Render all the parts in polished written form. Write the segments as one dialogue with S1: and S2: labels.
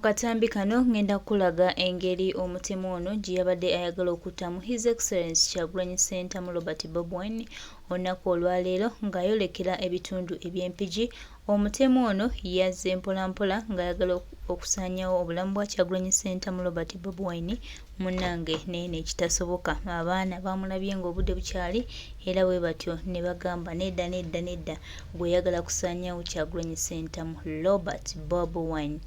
S1: katambi kano ngenda kulaga engeri omutemu ono gye yabadde ayagala okutamu His Excellency Kyagulanyi Ssentamu Robert Bobi Wine olunaku olwaleero ng'ayolekera ebitundu eby'empigi. Omutemu ono yazze mpolampola ng'ayagala okusaanyawo obulamu bwa Kyagulanyi Ssentamu Robert Bobi Wine. Munnange naye nekitasoboka, abaana bamulabye ng'obudde bukyali era bwe batyo ne bagamba nedda gweyagala kusaanyawo Kyagulanyi Ssentamu Robert Bobi Wine.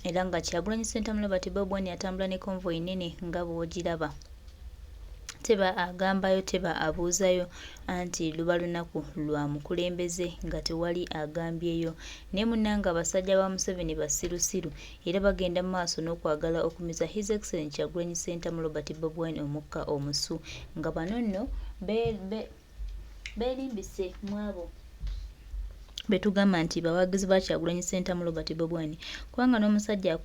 S1: Era nga Kyagulanyi Ssentamu Robert Bobi Wine yatambula ne konvoyi nene nga bw'ogiraba. Teba agambayo teba abuuzayo anti luba lunaku lwa mukulembeze nga tewali agambyeyo. Ne munnanga abasajja ba Museveni basirusiru era bagenda mu maaso n'okwagala okumiza His Excellency Kyagulanyi Ssentamu Robert Bobi Wine omukka omusu, nga bano nno beerimbise mu abo betugamba nti bawagizi ba Kyagulanyi Ssentamu Robert Bobi Wine, kubanga n'omusajja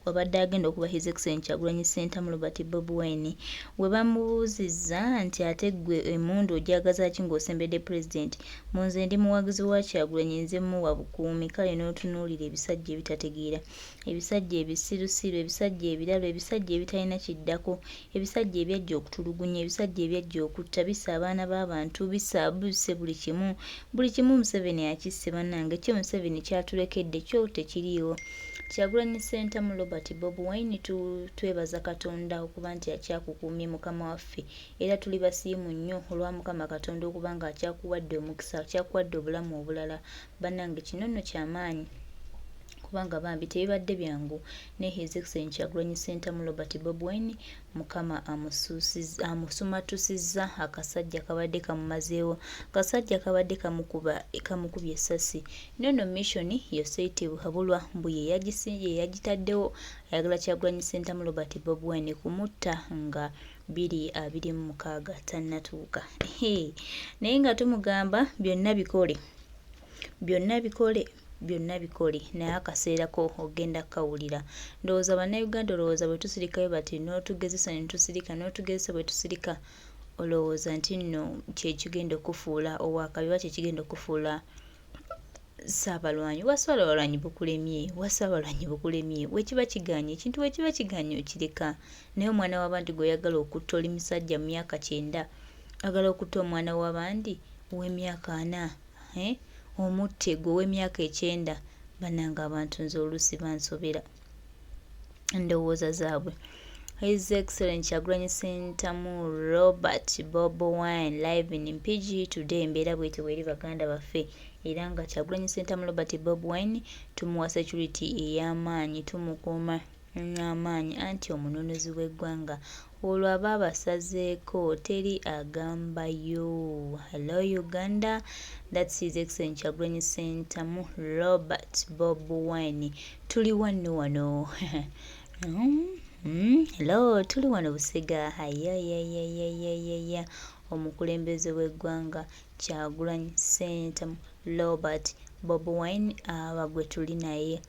S1: abadde agenda okuba His Excellency Kyagulanyi Ssentamu Robert Bobi Wine we bamubuuzizza nti ate ggwe emmundu ogyagaza ki ng'osembedde President? Mu nze ndi muwagizi wa Kyagulanyi, nze muwa bukuumi. Kale n'otunuulira ebisajja ebitategeera, ebisajja ebisirusiru, ebisajja ebiralo, ebisajja ebitalina kiddako, ebisajja ebyajja okutulugunya, ebisajja ebyajja okutta, bissa abaana b'abantu, bisse buli kimu Museveni akisse. Bannange kyo Museveni kyatulekedde kyo tekiriiwo. Kyagulanyi Ssentamu Robert Bobi Wine twebaza Katonda okuba nti akyakukuumye mukama waffe, era tuli basiimu nnyo olwa Mukama Katonda okuba nga akyakuwadde omukisa, akyakuwadde obulamu obulala. Bannange kino nno kyamaanyi kubanga bambi tebibadde byangu ne His Excellency Kyagulanyi Ssentamu Robert Bobi Wine Mukama amusumatusizza akasajja kabadde kamumazeewo, akasajja kabadde kamukubye essasi. Nono mission Yosete Buhabulwa mbu ye yagitaddewo, ayagala Kyagulanyi Ssentamu Robert Bobi Wine kumutta nga 2026 tannatuuka. Naye nga tumugamba byonna bikole naye akaseera ko ogenda kawulira. Ndowooza bannayuganda olowooza bwe tusirikayo bati n'otugezesa ne tusirika, n'otugezesa bwe tusirika, olowooza nti nno kyekigenda okufuula owakabi oba kyekigenda okufuula Ssaabalwanyi. Wasaabalwanyi bukulemye, wekiba kiganye ekintu, wekiba kiganye okireka. Naye omwana w'abandi gw'oyagala okutta, oli musajja mu myaka 9 agala okutta omwana w'abandi ow'emyaka 4, omutte gwe ow'emyaka 9. Bannanga abantu nze oluusi bansobera ndowooza zaabwe. His Excellency Kyagulanyi Ssentamu Robert Bobi Wine live in Mpigi today. Embeera bw'etyo bw'eri baganda baffe, era nga Kyagulanyi Ssentamu Robert Bobi Wine tumuwa security ey'amaanyi, tumukuuma n'amaanyi, anti omunonozi w'eggwanga olwo aba abasazeeko teri agambayo. Hello Uganda, that's His Excellency Kyagulanyi Ssentamu Robert Bobi Wine. Tuli wano hello, tuli wano Busega. Ayayayayayaya, omukulembeze w'eggwanga Kyagulanyi Ssentamu Robert Bobi Wine aba gwe tuli naye.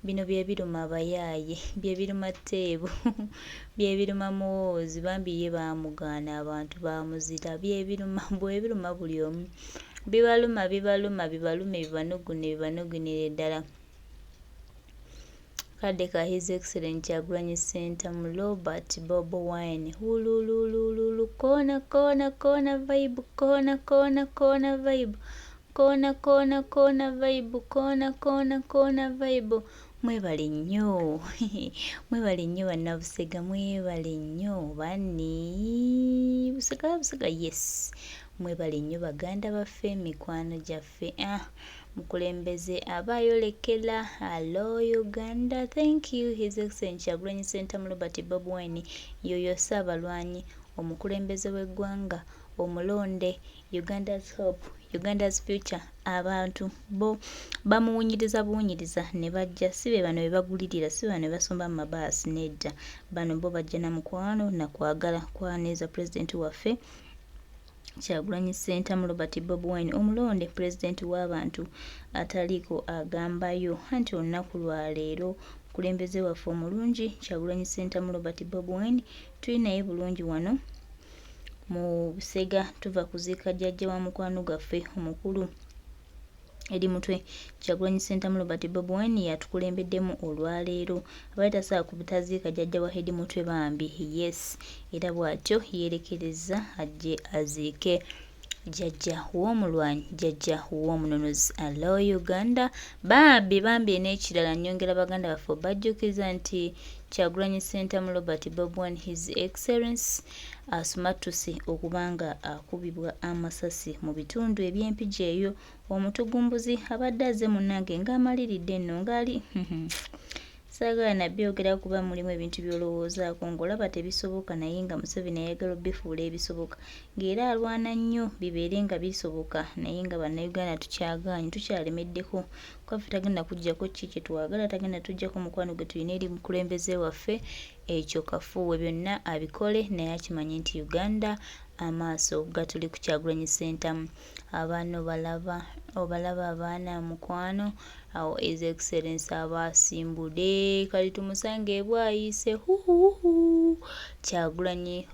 S1: Bino bye biruma abayaaye, bye biruma Teebu, bye biruma Muhoozi, bambi ye baamugaana abantu baamuzira. Bye biruma buli omu, bibalume bibanugunire ddala. Kadde ka His Excellency Kyagulanyi Ssentamu Robert Bobi Wine hulululululu, kona vibe, kona vibe. Mwebale nnyo bannabusega, mwebale nnyo banni Busega, yes, mwebale nnyo baganda baffe, mikwano gyaffe. Mukulembeze aba ayolekera. Hello Uganda, thank you His Excellency Kyagulanyi Ssentamu Robert Bobi Wine, yoyo Ssaabalwanyi, omukulembeze w'eggwanga, omulonde, Uganda's hope, Uganda's future. Abantu bo bamuwunyiriza ne bajja, si be bano be bagulirira, si bano be basomba mu mabaasi, nedda. Bano bo bajja na mukwano na kwagala kwaniriza President waffe Kyagulanyi Ssentamu Robert Bobi Wine, omulonde, President w'abantu ataliiko agambayo, anti olunaku lwa leero mukulembeze waffe omulungi Kyagulanyi Ssentamu Robert Bobi Wine tuli naye bulungi wano mu Busega, tuva kuziika jjajja wa mukwano gaffe omukulu eri mutwe Kyagulanyi Ssentamu Robert Bobi Wine yatukulembeddemu olwaleero abaita saa ku butaziika jjajja wa Hedi Mutwe bambi yes era bw'atyo yeerekereza ajje aziike jjajja w'omulwanyi jjajja w'omunonozi allo Uganda bambi n'ekirala nnyongera baganda baffe bajjukiza nti Kyagulanyi Ssentamu Robert Bobi Wine His Excellency asumattuse okubanga akubibwa amasasi mu bitundu eby'empigi eyo omutugumbuzi abadde azze munnange ng'amaliridde nno ngali saagala nabyogera kuba mulimu ebintu by'olowoozaako ng'olaba tebisoboka naye nga Museveni ayagala bifuula ebisoboka ng'era alwana nnyo bibeere nga bisoboka naye nga bannayuganda tukyagaanye tukyalemeddeko kwaffe tagenda kuggyako ki kye twagala tagenda tuggyako mukwano gwe tulina eri mukulembeze waffe ekyo kafuuwe byonna abikole naye akimanye nti Uganda amaaso gatuli ku Kyagulanyi Ssentamu abaana obalaba abaana mukwano awo His Excellency abasimbudde kali tumusange bwayise Kyagulanyi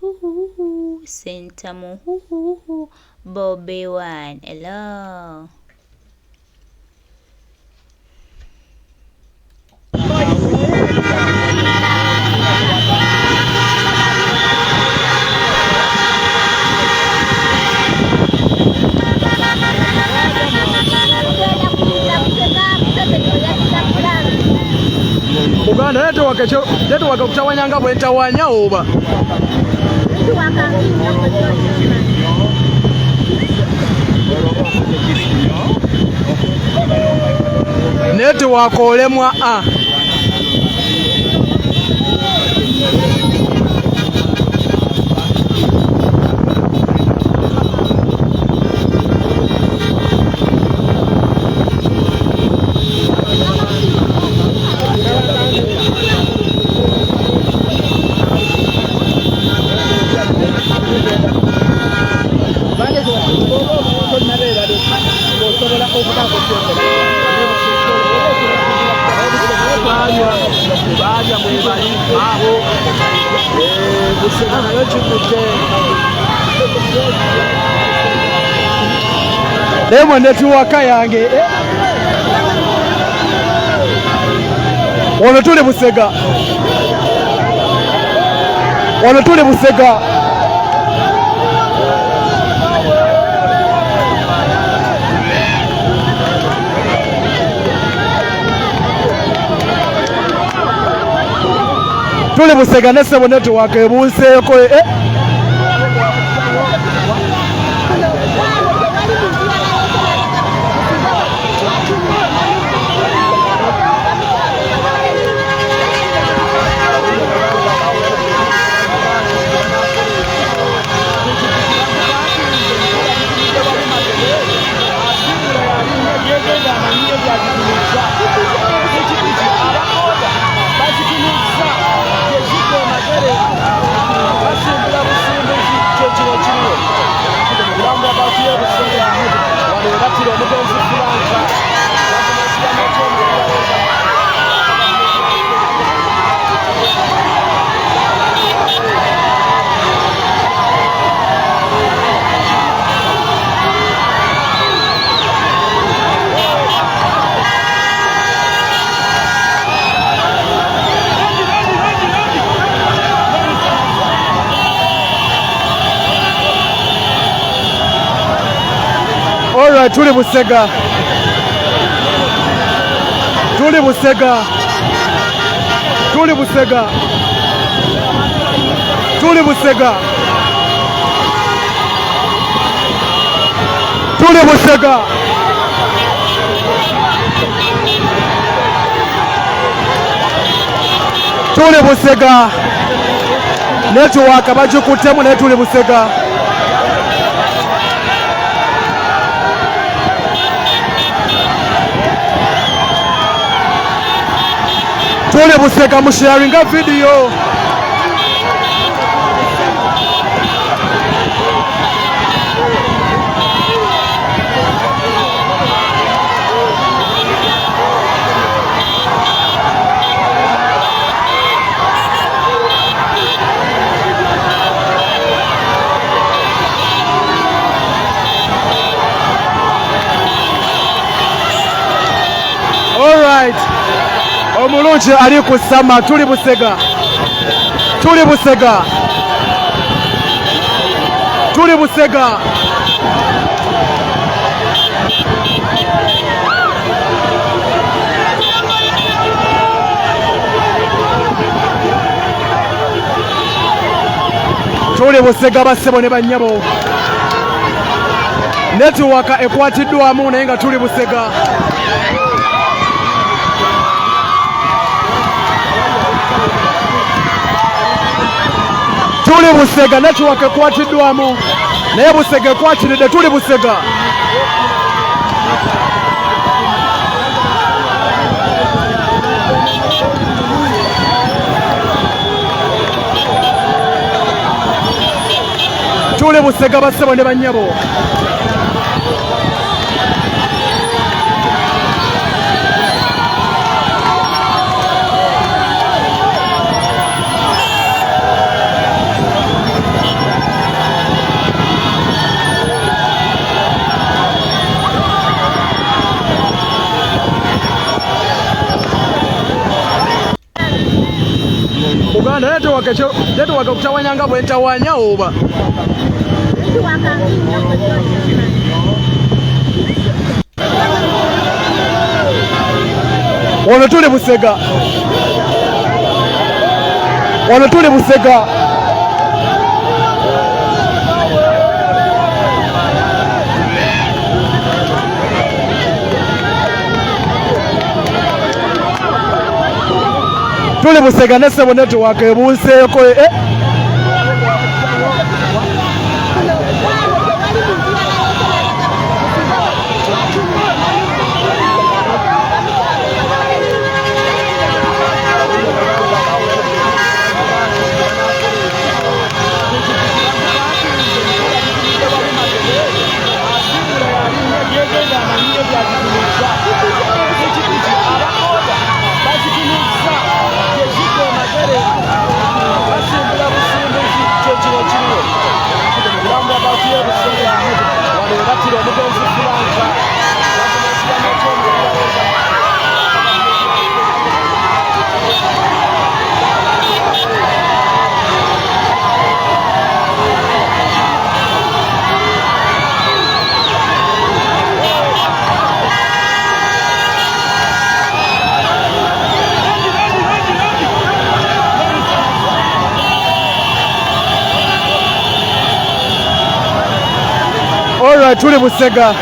S1: Ssentamu Bobi Wine hello
S2: Uganda leto waka kutawanyanga bwentawanya oba neto wakolemwa Lemo netuwaka yange wano tuli Busega tuli Busega nesebo netuwaka ebuuseeko tuli Busega netuwaka bagikuttemu naye tuli Busega tuli Busega musharinga video Omulungi ali ku ssama tuli Busega. Tuli Busega. Tuli Busega. Tuli Busega bassebo ne bannyabo. Netiwaka ekwatiddwamu naye nga tuli Busega. Tuli Busega netiwaka ekwatiddwamu naye Busega ekwatiridde tuli Busega. Tuli Busega bassebo ne bannyabo. Uganda netiwaka okutawanya nga bwentawanya oba wano tuli Busega. Wano tuli Busega. Tuli Busega ne ssebo netiwaka ebuuseeko. Alright, tuli Busega.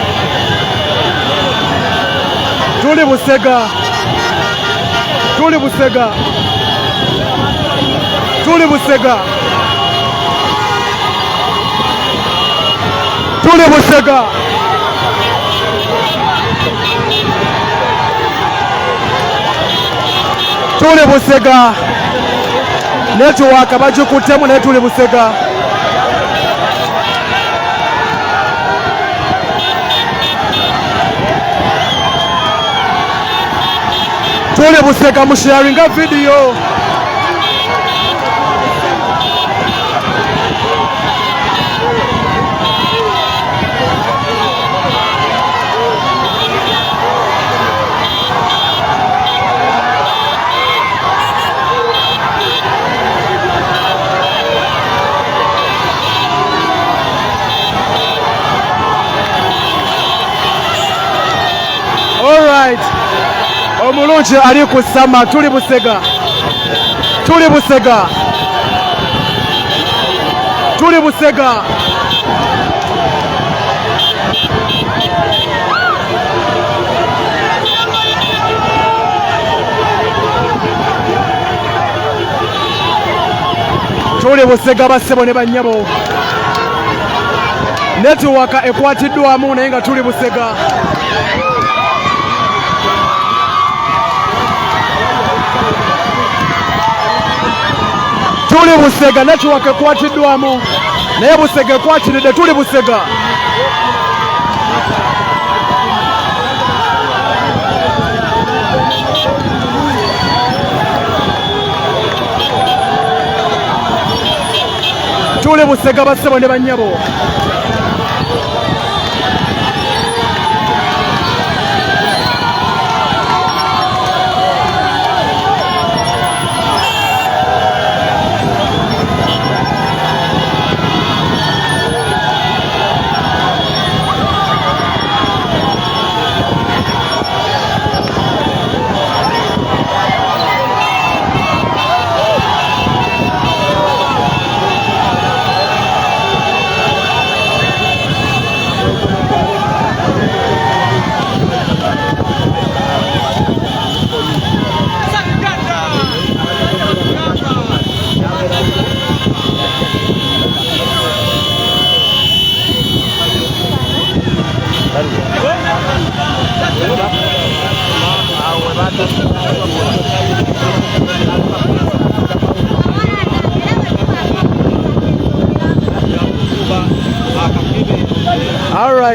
S2: Tuli Busega. Tuli Busega. Tuli Busega. Tuli Busega. Tuli Busega. Netiwaka bagikuttemu naye tuli Busega. Tuli Busega musharinga video. All right. Omulungi ali ku ssama tuli Busega. Tuli Busega. Tuli Busega. Tuli Busega bassebo ne bannyabo. Netiwaka ekwatiddwamu naye nga tuli Busega. Tuli Busega netiwaka ekwatiddwamu naye Busega ekwatiridde tuli Busega. Tuli Busega bassebo ne bannyabo.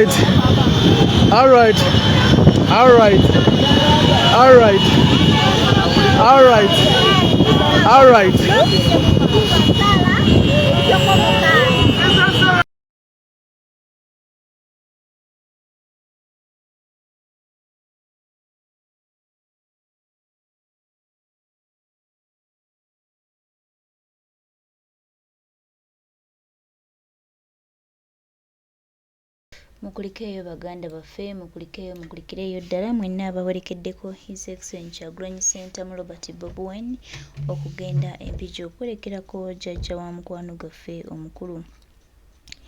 S2: right. All right. All right. All right. All right. All right.
S1: Mukulikeeyo baganda baffe, mukulikireyo ddala mwenna abawerekeddeko His Excellency Kyagulanyi Ssentamu Robert Bobi Wine okugenda empigi okwerekerako jjajja wa mukwano gaffe omukulu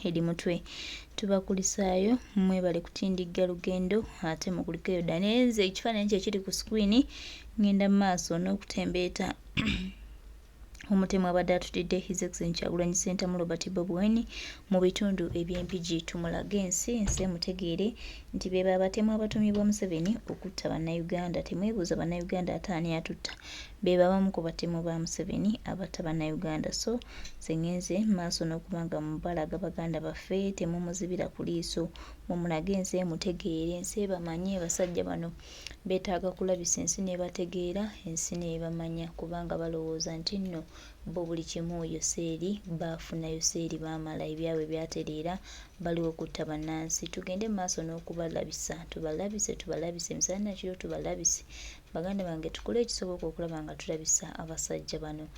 S1: Edi Mutwe. Tubakulisaayo mwebale kutindigga lugendo ate mukulikeeyo ddala. Naye nze ekifaananyi kye kiri ku screen ngenda mu maaso n'okutembeeta Omutemu abadde atudde His Excellency Kyagulanyi Ssentamu Robert Bobi Wine mu bitundu eby'empigi tumulage ensi emutegeere nti be babatemu abatumibwa Museveni okutta bannayuganda. Temwebuuza bannayuganda ate ani atutta, be babamu ku batemu ba Museveni abatta bannayuganda. So sengenze maaso n'okubanga mubalaga baganda baffe temumuzibira ku liiso, mumulage ensi emutegeere, ensi ebamanye. Basajja bano beetaaga kulabisa ensi n'ebategeera, ensi n'ebamanya, kubanga balowooza nti nno bo buli kimu oyo seeri baafunayo, seeri baamala, ebyabwe byatereera, baliwo okutta bannansi. Tugende mu maaso n'okubalabisa, tubalabise emisana nakiro, tubalabise baganda bange, tukole ekisoboka okulaba nga tulabisa abasajja bano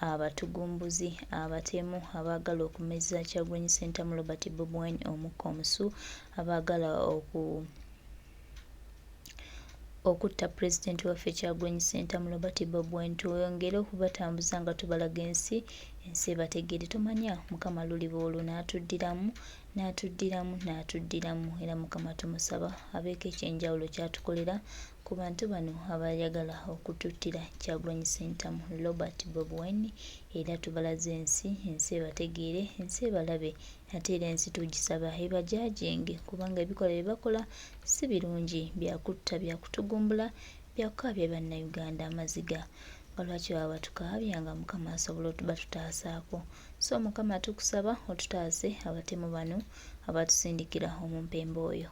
S1: abatugumbuzi, abatemu, abaagala okumeza Kyagulanyi Ssentamu Robert Bobi Wine omukka omusu, abaagala okutta pulezidenti waffe Kyagulanyi Ssentamu Robert Bobi Wine. Twongere okubatambuza nga tubalaga ensi ebategeere. Tumanya Mukama luliba olwo n'atuddiramu era Mukama tumusaba abeeko ekyenjawulo kyatukolera ku bantu bano abayagala okututtira Kyagulanyi Ssentamu Robert Bobi Wine, era tubalaze ensi ebategeere, ensi ebalabe, ate era ensi tugisaba ebajaajenge, kubanga ebikola bye bakola si birungi, byakutta, byakutugumbula, byakukaabya bannayuganda amaziga. Lwaki baba batukaabya nga Mukama asobola batutaasaako? So Mukama tukusaba otutaase abatemu bano abatusindikira omumpembe oyo.